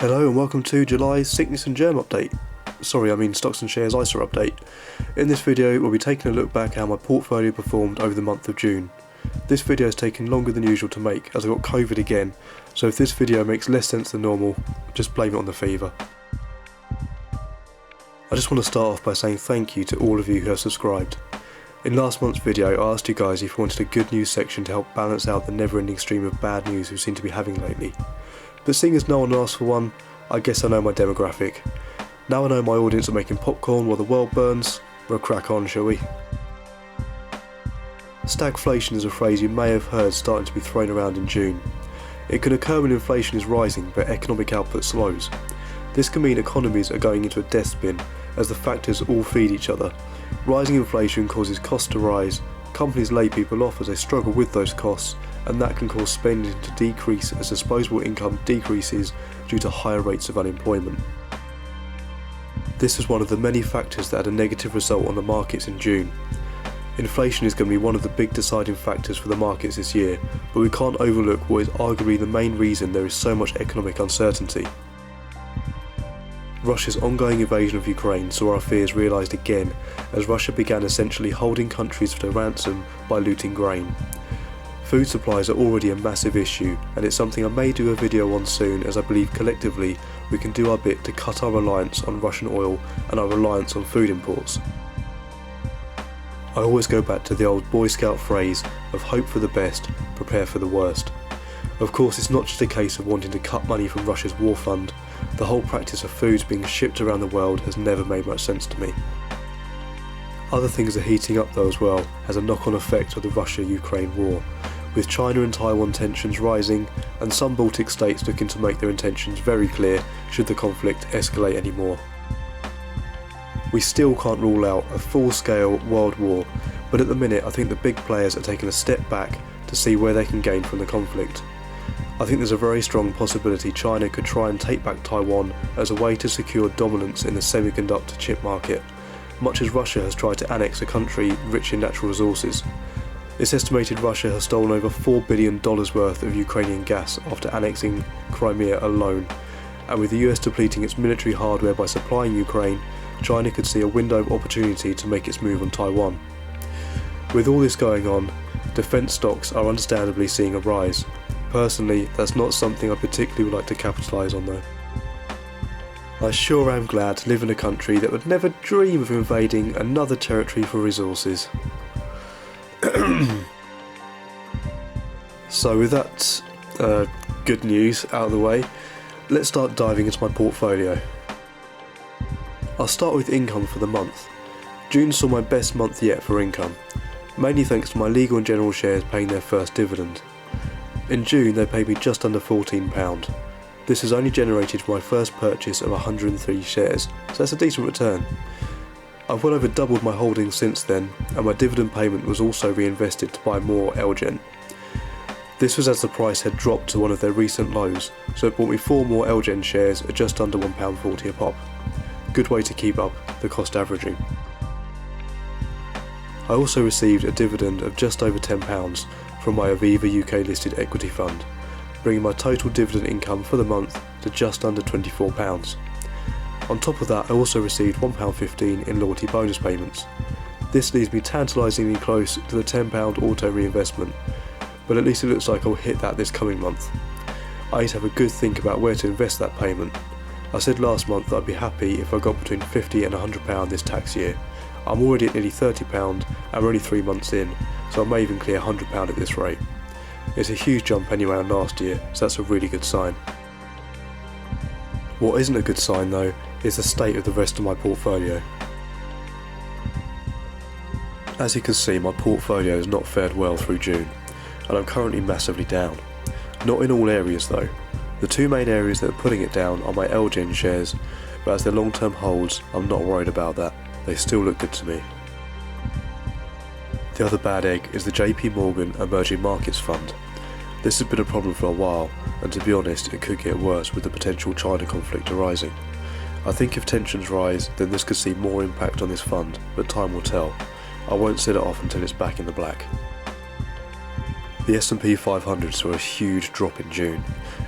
Hello and welcome to July's Sickness and Germ update. Sorry, I mean Stocks and Shares ISA update. In this video we'll be taking a look back at how my portfolio performed over the month of June. This video has taken longer than usual to make as I got COVID again, so if this video makes less sense than normal, just blame it on the fever. I just want to start off by saying thank you to all of you who have subscribed. In last month's video I asked you guys if you wanted a good news section to help balance out the never-ending stream of bad news we seem to be having lately. But seeing as no one asked for one, I guess I know my demographic. Now I know my audience are making popcorn while the world burns, we'll crack on, shall we? Stagflation is a phrase you may have heard starting to be thrown around in June. It can occur when inflation is rising but economic output slows. This can mean economies are going into a death spin as the factors all feed each other. Rising inflation causes costs to rise, companies lay people off as they struggle with those costs, and that can cause spending to decrease as disposable income decreases due to higher rates of unemployment. This is one of the many factors that had a negative result on the markets in June. Inflation is going to be one of the big deciding factors for the markets this year, but we can't overlook what is arguably the main reason there is so much economic uncertainty. Russia's ongoing invasion of Ukraine saw our fears realised again as Russia began essentially holding countries to ransom by looting grain. Food supplies are already a massive issue, and it's something I may do a video on soon, as I believe collectively we can do our bit to cut our reliance on Russian oil and our reliance on food imports. I always go back to the old Boy Scout phrase of hope for the best, prepare for the worst. Of course, it's not just a case of wanting to cut money from Russia's war fund. The whole practice of foods being shipped around the world has never made much sense to me. Other things are heating up though as well, as a knock-on effect of the Russia-Ukraine war, with China and Taiwan tensions rising and some Baltic states looking to make their intentions very clear should the conflict escalate anymore. We still can't rule out a full-scale world war, but at the minute I think the big players are taking a step back to see where they can gain from the conflict. I think there's a very strong possibility China could try and take back Taiwan as a way to secure dominance in the semiconductor chip market, much as Russia has tried to annex a country rich in natural resources. It's estimated Russia has stolen over $4 billion worth of Ukrainian gas after annexing Crimea alone, and with the US depleting its military hardware by supplying Ukraine, China could see a window of opportunity to make its move on Taiwan. With all this going on, defence stocks are understandably seeing a rise. Personally, that's not something I particularly would like to capitalise on though. I sure am glad to live in a country that would never dream of invading another territory for resources. So with that good news out of the way, let's start diving into my portfolio. I'll start with income for the month. June saw my best month yet for income, mainly thanks to my legal and general shares paying their first dividend. In June they paid me just under £14. This has only generated for my first purchase of 103 shares, so that's a decent return. I've well over doubled my holdings since then, and my dividend payment was also reinvested to buy more LGen. This was as the price had dropped to one of their recent lows, so it bought me 4 more LGen shares at just under £1.40 a pop. Good way to keep up the cost averaging. I also received a dividend of just over £10 from my Aviva UK listed equity fund, bringing my total dividend income for the month to just under £24. On top of that, I also received £1.15 in loyalty bonus payments. This leaves me tantalisingly close to the £10 auto reinvestment, but at least it looks like I'll hit that this coming month. I need to have a good think about where to invest that payment. I said last month that I'd be happy if I got between £50 and £100 this tax year. I'm already at nearly £30 and we're only 3 months in, so I may even clear £100 at this rate. It's a huge jump anyway on last year, so that's a really good sign. What isn't a good sign though is the state of the rest of my portfolio. As you can see, my portfolio has not fared well through June, and I'm currently massively down. Not in all areas though. The 2 main areas that are putting it down are my LGen shares, but as they're long-term holds, I'm not worried about that. They still look good to me. The other bad egg is the JP Morgan Emerging Markets Fund. This has been a problem for a while, and to be honest, it could get worse with the potential China conflict arising. I think if tensions rise, then this could see more impact on this fund, but time will tell. I won't set it off until it's back in the black. The S&P 500 saw a huge drop in June,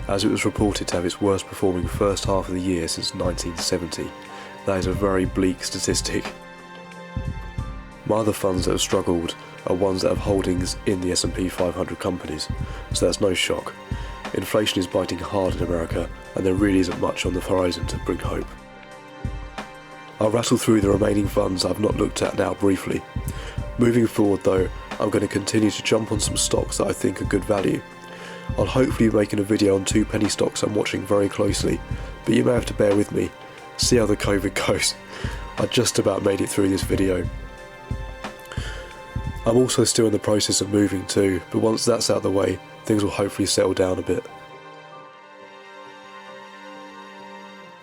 as it was reported to have its worst performing first half of the year since 1970. That is a very bleak statistic. My other funds that have struggled are ones that have holdings in the S&P 500 companies, so that's no shock. Inflation is biting hard in America, and there really isn't much on the horizon to bring hope. I'll rattle through the remaining funds I've not looked at now briefly. Moving forward though, I'm going to continue to jump on some stocks that I think are good value. I'll hopefully be making a video on 2 penny stocks I'm watching very closely, but you may have to bear with me. See how the COVID goes. I just about made it through this video. I'm also still in the process of moving too, but once that's out of the way, things will hopefully settle down a bit.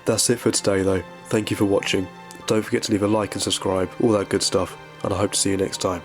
That's it for today though. Thank you for watching. Don't forget to leave a like and subscribe, all that good stuff, and I hope to see you next time.